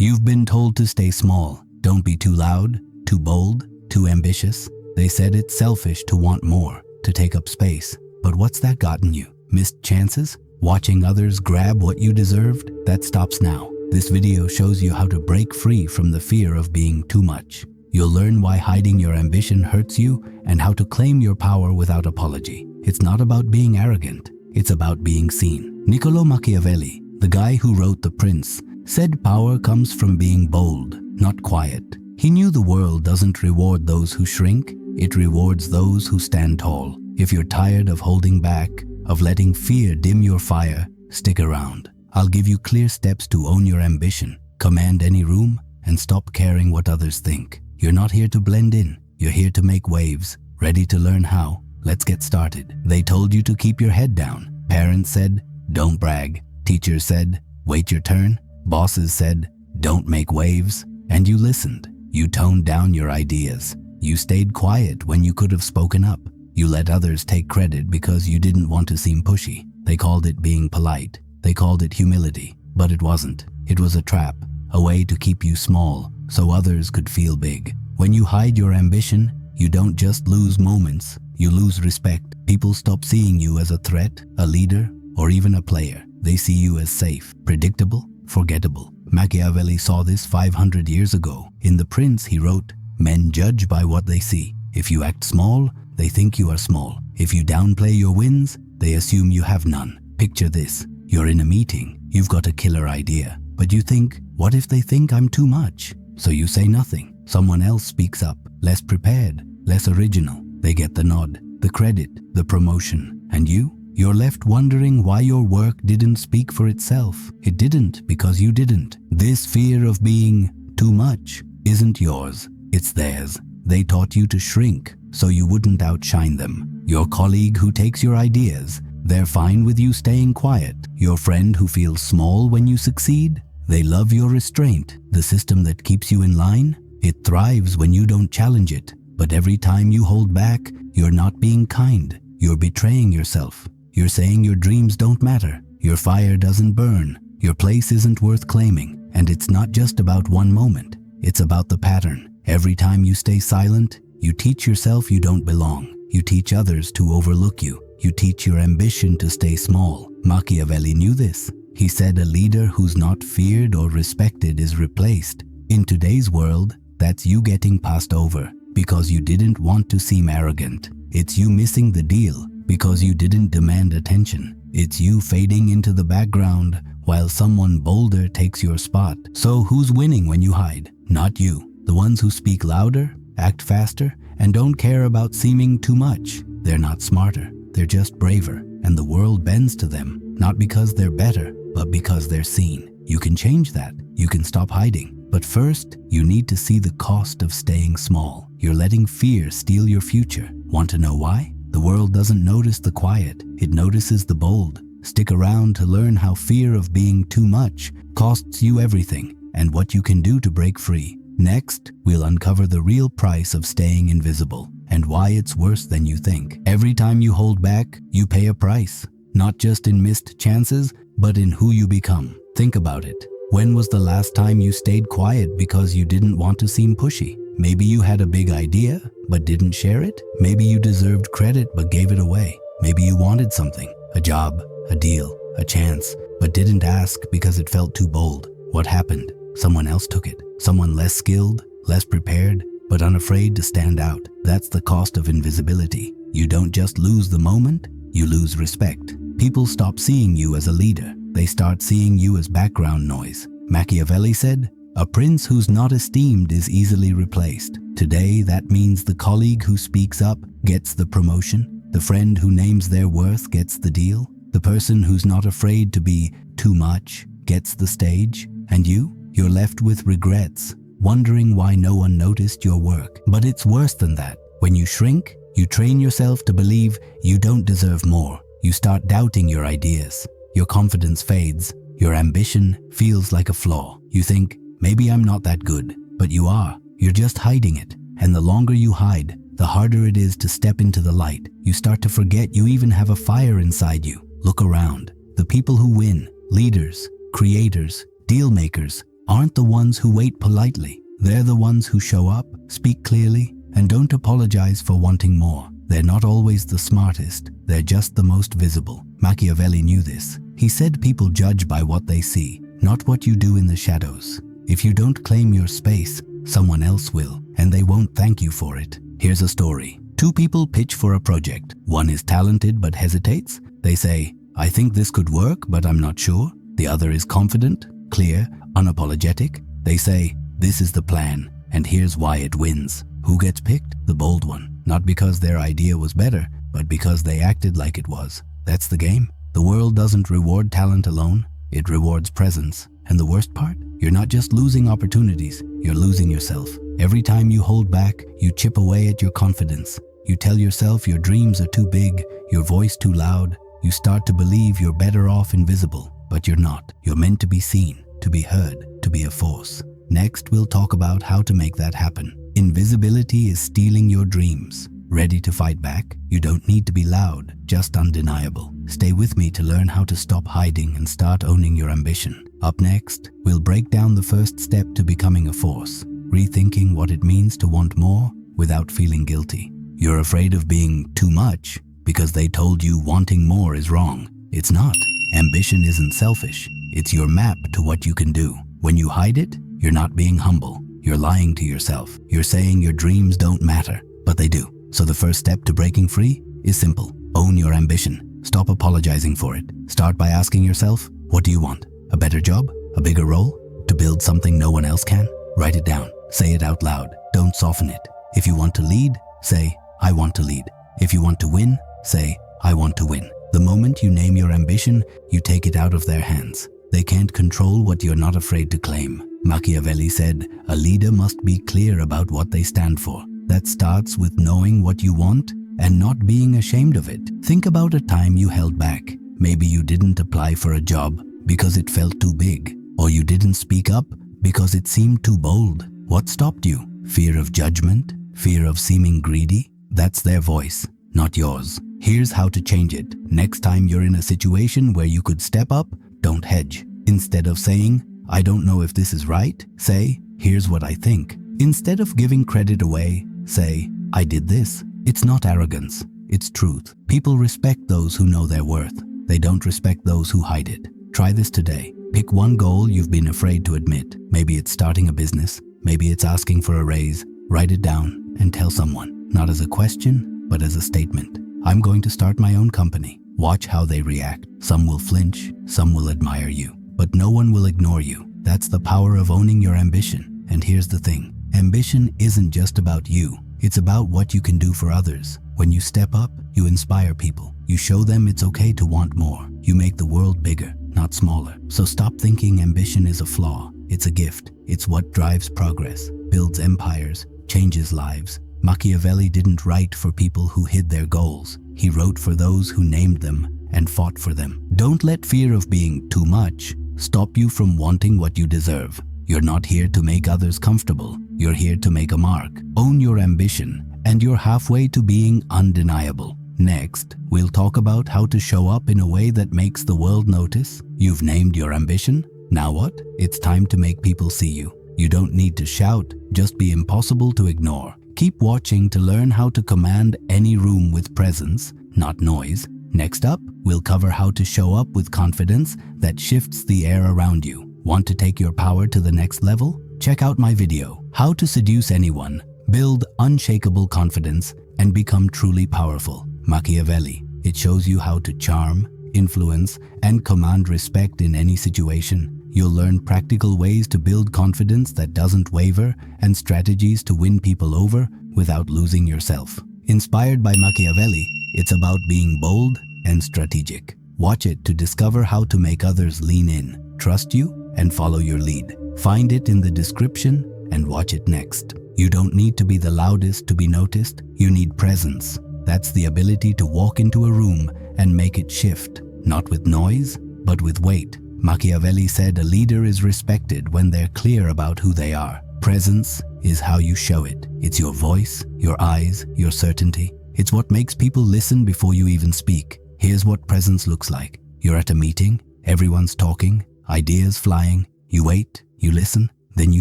You've been told to stay small. Don't be too loud, too bold, too ambitious. They said it's selfish to want more, to take up space. But what's that gotten you? Missed chances? Watching others grab what you deserved? That stops now. This video shows you how to break free from the fear of being too much. You'll learn why hiding your ambition hurts you and how to claim your power without apology. It's not about being arrogant. It's about being seen. Niccolò Machiavelli, the guy who wrote The Prince, said power comes from being bold, not quiet. He knew the world doesn't reward those who shrink. It rewards those who stand tall. If you're tired of holding back, of letting fear dim your fire, stick around. I'll give you clear steps to own your ambition, command any room, and stop caring what others think. You're not here to blend in. You're here to make waves. Ready to learn how? Let's get started. They told you to keep your head down. Parents said, don't brag. Teachers said, wait your turn. Bosses said, don't make waves. And you listened. You toned down your ideas. You stayed quiet when you could have spoken up. You let others take credit because you didn't want to seem pushy. They called it being polite. They called it humility. But it wasn't. It was a trap, a way to keep you small so others could feel big. When you hide your ambition, you don't just lose moments, you lose respect. People stop seeing you as a threat, a leader, or even a player. They see you as safe, predictable, forgettable. Machiavelli saw this 500 years ago. In The Prince, he wrote, "Men judge by what they see. If you act small, they think you are small. If you downplay your wins, they assume you have none." Picture this. You're in a meeting. You've got a killer idea. But you think, what if they think I'm too much? So you say nothing. Someone else speaks up, less prepared, less original. They get the nod, the credit, the promotion. And you're left wondering why your work didn't speak for itself. It didn't because you didn't. This fear of being too much isn't yours, it's theirs. They taught you to shrink so you wouldn't outshine them. Your colleague who takes your ideas, they're fine with you staying quiet. Your friend who feels small when you succeed, they love your restraint. The system that keeps you in line, it thrives when you don't challenge it. But every time you hold back, you're not being kind. You're betraying yourself. You're saying your dreams don't matter. Your fire doesn't burn. Your place isn't worth claiming. And it's not just about one moment. It's about the pattern. Every time you stay silent, you teach yourself you don't belong. You teach others to overlook you. You teach your ambition to stay small. Machiavelli knew this. He said a leader who's not feared or respected is replaced. In today's world, that's you getting passed over because you didn't want to seem arrogant. It's you missing the deal because you didn't demand attention. It's you fading into the background while someone bolder takes your spot. So who's winning when you hide? Not you. The ones who speak louder, act faster, and don't care about seeming too much. They're not smarter. They're just braver. And the world bends to them, not because they're better, but because they're seen. You can change that. You can stop hiding. But first, you need to see the cost of staying small. You're letting fear steal your future. Want to know why? The world doesn't notice the quiet. It notices the bold. Stick around to learn how fear of being too much costs you everything and what you can do to break free. Next, we'll uncover the real price of staying invisible and why it's worse than you think. Every time you hold back, you pay a price. Not just in missed chances, but in who you become. Think about it. When was the last time you stayed quiet because you didn't want to seem pushy? Maybe you had a big idea, but didn't share it. Maybe you deserved credit, but gave it away. Maybe you wanted something, a job, a deal, a chance, but didn't ask because it felt too bold. What happened? Someone else took it. Someone less skilled, less prepared, but unafraid to stand out. That's the cost of invisibility. You don't just lose the moment, you lose respect. People stop seeing you as a leader. They start seeing you as background noise. Machiavelli said, "A prince who's not esteemed is easily replaced." Today, that means the colleague who speaks up gets the promotion. The friend who names their worth gets the deal. The person who's not afraid to be too much gets the stage. And you're left with regrets, wondering why no one noticed your work. But it's worse than that. When you shrink, you train yourself to believe you don't deserve more. You start doubting your ideas. Your confidence fades. Your ambition feels like a flaw. You think, maybe I'm not that good. But you are. You're just hiding it. And the longer you hide, the harder it is to step into the light. You start to forget you even have a fire inside you. Look around. The people who win, leaders, creators, deal makers, aren't the ones who wait politely. They're the ones who show up, speak clearly, and don't apologize for wanting more. They're not always the smartest, they're just the most visible. Machiavelli knew this. He said people judge by what they see, not what you do in the shadows. If you don't claim your space, someone else will, and they won't thank you for it. Here's a story. Two people pitch for a project. One is talented but hesitates. They say, "I think this could work, but I'm not sure." The other is confident, clear, unapologetic. They say, "This is the plan, and here's why it wins." Who gets picked? The bold one. Not because their idea was better, but because they acted like it was. That's the game. The world doesn't reward talent alone, it rewards presence. And the worst part? You're not just losing opportunities, you're losing yourself. Every time you hold back, you chip away at your confidence. You tell yourself your dreams are too big, your voice too loud. You start to believe you're better off invisible, but you're not. You're meant to be seen, to be heard, to be a force. Next, we'll talk about how to make that happen. Invisibility is stealing your dreams. Ready to fight back? You don't need to be loud, just undeniable. Stay with me to learn how to stop hiding and start owning your ambition. Up next, we'll break down the first step to becoming a force, rethinking what it means to want more without feeling guilty. You're afraid of being too much because they told you wanting more is wrong. It's not. Ambition isn't selfish. It's your map to what you can do. When you hide it, you're not being humble. You're lying to yourself. You're saying your dreams don't matter, but they do. So the first step to breaking free is simple. Own your ambition. Stop apologizing for it. Start by asking yourself, what do you want? A better job? A bigger role? To build something no one else can? Write it down. Say it out loud. Don't soften it. If you want to lead, say, I want to lead. If you want to win, say, I want to win. The moment you name your ambition, you take it out of their hands. They can't control what you're not afraid to claim. Machiavelli said, a leader must be clear about what they stand for. That starts with knowing what you want and not being ashamed of it. Think about a time you held back. Maybe you didn't apply for a job because it felt too big, or you didn't speak up because it seemed too bold. What stopped you? Fear of judgment? Fear of seeming greedy? That's their voice, not yours. Here's how to change it. Next time you're in a situation where you could step up, don't hedge. Instead of saying, I don't know if this is right, say, here's what I think. Instead of giving credit away, say, I did this. It's not arrogance, it's truth. People respect those who know their worth. They don't respect those who hide it. Try this today. Pick one goal you've been afraid to admit. Maybe it's starting a business. Maybe it's asking for a raise. Write it down and tell someone, not as a question, but as a statement. I'm going to start my own company. Watch how they react. Some will flinch, some will admire you, but no one will ignore you. That's the power of owning your ambition. And here's the thing. Ambition isn't just about you. It's about what you can do for others. When you step up, you inspire people. You show them it's okay to want more. You make the world bigger, not smaller. So stop thinking ambition is a flaw. It's a gift. It's what drives progress, builds empires, changes lives. Machiavelli didn't write for people who hid their goals. He wrote for those who named them and fought for them. Don't let fear of being too much stop you from wanting what you deserve. You're not here to make others comfortable. You're here to make a mark. Own your ambition, and you're halfway to being undeniable. Next, we'll talk about how to show up in a way that makes the world notice. You've named your ambition. Now what? It's time to make people see you. You don't need to shout, just be impossible to ignore. Keep watching to learn how to command any room with presence, not noise. Next up, we'll cover how to show up with confidence that shifts the air around you. Want to take your power to the next level? Check out my video, How to Seduce Anyone, Build Unshakable Confidence, and Become Truly Powerful. Machiavelli. It shows you how to charm, influence, and command respect in any situation. You'll learn practical ways to build confidence that doesn't waver and strategies to win people over without losing yourself. Inspired by Machiavelli, it's about being bold and strategic. Watch it to discover how to make others lean in, trust you, and follow your lead. Find it in the description and watch it next. You don't need to be the loudest to be noticed. You need presence. That's the ability to walk into a room and make it shift, not with noise, but with weight. Machiavelli said a leader is respected when they're clear about who they are. Presence is how you show it. It's your voice, your eyes, your certainty. It's what makes people listen before you even speak. Here's what presence looks like. You're at a meeting, everyone's talking, ideas flying. You wait, You listen, then you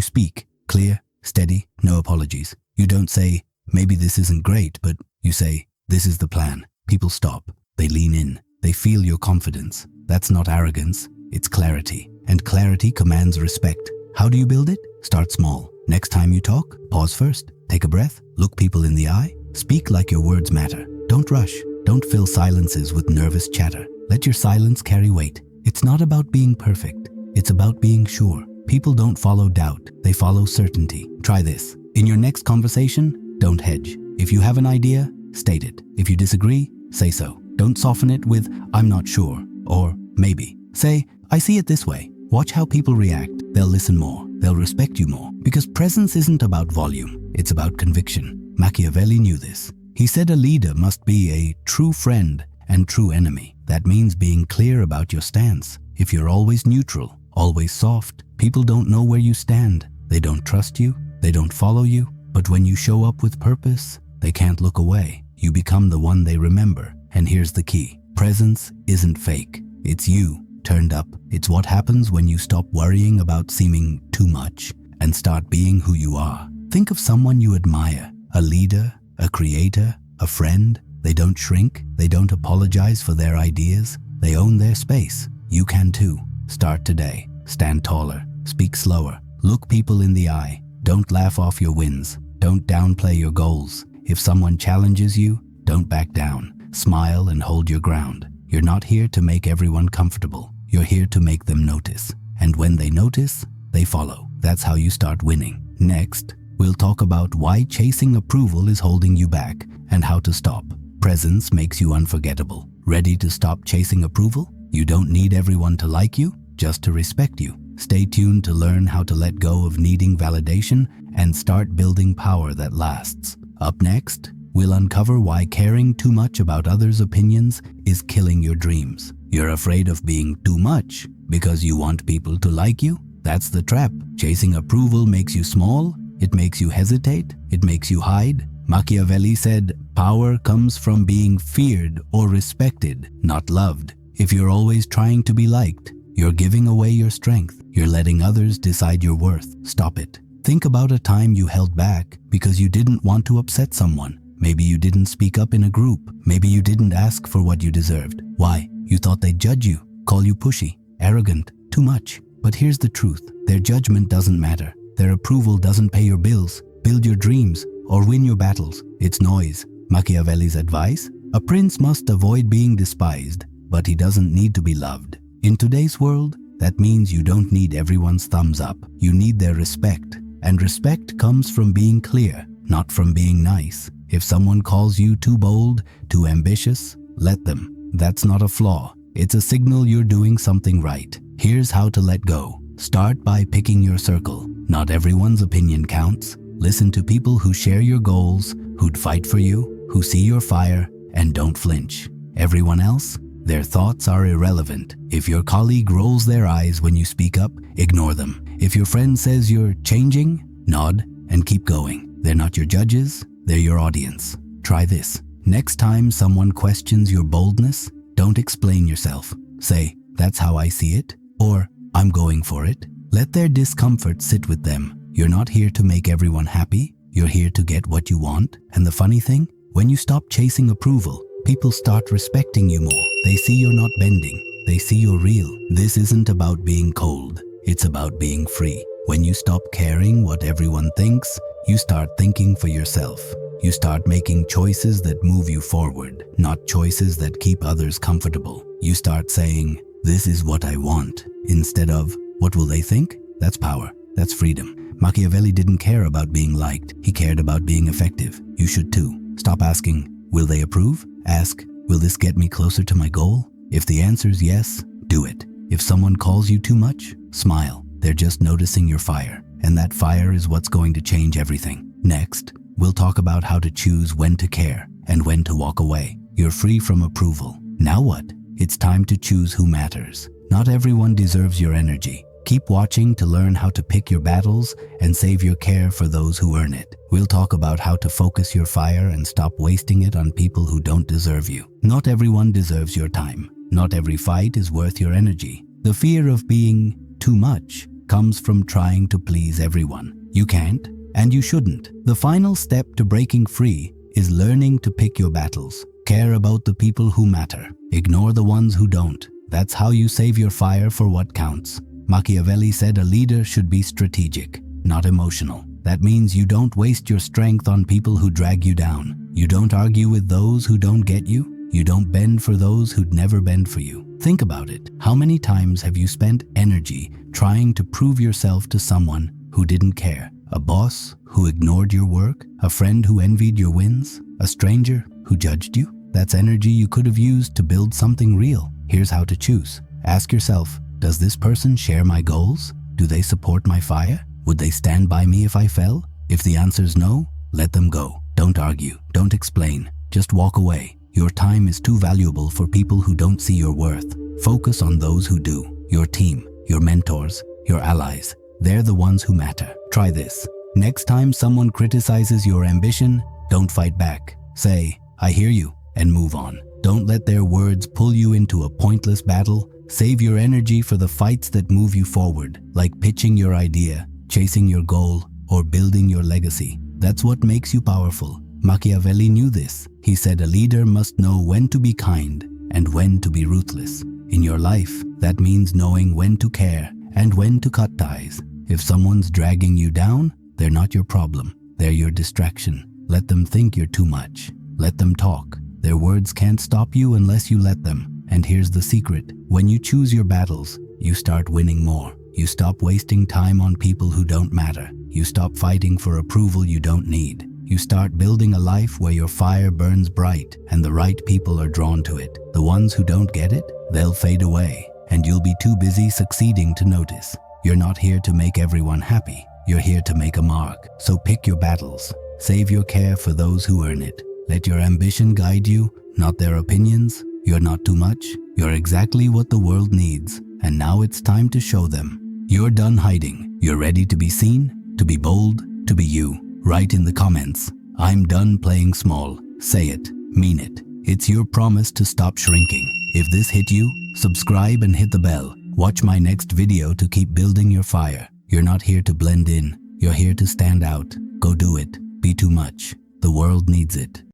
speak. Clear, steady, no apologies. You don't say, maybe this isn't great, but you say, this is the plan. People stop. They lean in. They feel your confidence. That's not arrogance. It's clarity. And clarity commands respect. How do you build it? Start small. Next time you talk, pause first. Take a breath. Look people in the eye. Speak like your words matter. Don't rush. Don't fill silences with nervous chatter. Let your silence carry weight. It's not about being perfect. It's about being sure. People don't follow doubt. They follow certainty. Try this. In your next conversation, don't hedge. If you have an idea, state it. If you disagree, say so. Don't soften it with, I'm not sure, or maybe. Say, I see it this way. Watch how people react. They'll listen more. They'll respect you more. Because presence isn't about volume. It's about conviction. Machiavelli knew this. He said a leader must be a true friend and true enemy. That means being clear about your stance. If you're always neutral, always soft, people don't know where you stand. They don't trust you. They don't follow you. But when you show up with purpose, they can't look away. You become the one they remember. And here's the key. Presence isn't fake. It's you turned up. It's what happens when you stop worrying about seeming too much and start being who you are. Think of someone you admire, a leader, a creator, a friend. They don't shrink. They don't apologize for their ideas. They own their space. You can too. Start today. Stand taller. Speak slower. Look people in the eye. Don't laugh off your wins. Don't downplay your goals. If someone challenges you, don't back down. Smile and hold your ground. You're not here to make everyone comfortable. You're here to make them notice. And when they notice, they follow. That's how you start winning. Next, we'll talk about why chasing approval is holding you back and how to stop. Presence makes you unforgettable. Ready to stop chasing approval? You don't need everyone to like you, just to respect you. Stay tuned to learn how to let go of needing validation and start building power that lasts. Up next, we'll uncover why caring too much about others' opinions is killing your dreams. You're afraid of being too much because you want people to like you? That's the trap. Chasing approval makes you small. It makes you hesitate. It makes you hide. Machiavelli said, power comes from being feared or respected, not loved. If you're always trying to be liked, you're giving away your strength. You're letting others decide your worth. Stop it. Think about a time you held back because you didn't want to upset someone. Maybe you didn't speak up in a group. Maybe you didn't ask for what you deserved. Why? You thought they'd judge you, call you pushy, arrogant, too much. But here's the truth. Their judgment doesn't matter. Their approval doesn't pay your bills, build your dreams, or win your battles. It's noise. Machiavelli's advice? A prince must avoid being despised, but he doesn't need to be loved. In today's world, that means you don't need everyone's thumbs up. You need their respect. And respect comes from being clear, not from being nice. If someone calls you too bold, too ambitious, let them. That's not a flaw. It's a signal you're doing something right. Here's how to let go. Start by picking your circle. Not everyone's opinion counts. Listen to people who share your goals, who'd fight for you, who see your fire, and don't flinch. Everyone else? Their thoughts are irrelevant. If your colleague rolls their eyes when you speak up, ignore them. If your friend says you're changing, nod and keep going. They're not your judges, they're your audience. Try this. Next time someone questions your boldness, don't explain yourself. Say, that's how I see it, or I'm going for it. Let their discomfort sit with them. You're not here to make everyone happy. You're here to get what you want. And the funny thing, when you stop chasing approval, people start respecting you more. They see you're not bending. They see you're real. This isn't about being cold. It's about being free. When you stop caring what everyone thinks, you start thinking for yourself. You start making choices that move you forward, not choices that keep others comfortable. You start saying, this is what I want, instead of, what will they think? That's power. That's freedom. Machiavelli didn't care about being liked. He cared about being effective. You should too. Stop asking, will they approve? Ask, will this get me closer to my goal? If the answer's yes, do it. If someone calls you too much, smile. They're just noticing your fire, and that fire is what's going to change everything. Next, we'll talk about how to choose when to care and when to walk away. You're free from approval. Now what? It's time to choose who matters. Not everyone deserves your energy. Keep watching to learn how to pick your battles and save your care for those who earn it. We'll talk about how to focus your fire and stop wasting it on people who don't deserve you. Not everyone deserves your time. Not every fight is worth your energy. The fear of being too much comes from trying to please everyone. You can't, and you shouldn't. The final step to breaking free is learning to pick your battles. Care about the people who matter. Ignore the ones who don't. That's how you save your fire for what counts. Machiavelli said a leader should be strategic, not emotional. That means you don't waste your strength on people who drag you down. You don't argue with those who don't get you. You don't bend for those who'd never bend for you. Think about it. How many times have you spent energy trying to prove yourself to someone who didn't care? A boss who ignored your work? A friend who envied your wins? A stranger who judged you? That's energy you could have used to build something real. Here's how to choose. Ask yourself, does this person share my goals? Do they support my fire? Would they stand by me if I fell? If the answer's no, let them go. Don't argue. Don't explain. Just walk away. Your time is too valuable for people who don't see your worth. Focus on those who do. Your team, your mentors, your allies. They're the ones who matter. Try this. Next time someone criticizes your ambition, don't fight back. Say, I hear you, and move on. Don't let their words pull you into a pointless battle. Save your energy for the fights that move you forward, like pitching your idea, chasing your goal, or building your legacy. That's what makes you powerful. Machiavelli knew this. He said a leader must know when to be kind and when to be ruthless. In your life, that means knowing when to care and when to cut ties. If someone's dragging you down, they're not your problem. They're your distraction. Let them think you're too much. Let them talk. Their words can't stop you unless you let them. And here's the secret. When you choose your battles, you start winning more. You stop wasting time on people who don't matter. You stop fighting for approval you don't need. You start building a life where your fire burns bright and the right people are drawn to it. The ones who don't get it, they'll fade away, and you'll be too busy succeeding to notice. You're not here to make everyone happy. You're here to make a mark. So pick your battles. Save your care for those who earn it. Let your ambition guide you, not their opinions. You're not too much. You're exactly what the world needs. And now it's time to show them. You're done hiding. You're ready to be seen, to be bold, to be you. Write in the comments, I'm done playing small. Say it, mean it. It's your promise to stop shrinking. If this hit you, subscribe and hit the bell. Watch my next video to keep building your fire. You're not here to blend in. You're here to stand out. Go do it. Be too much. The world needs it.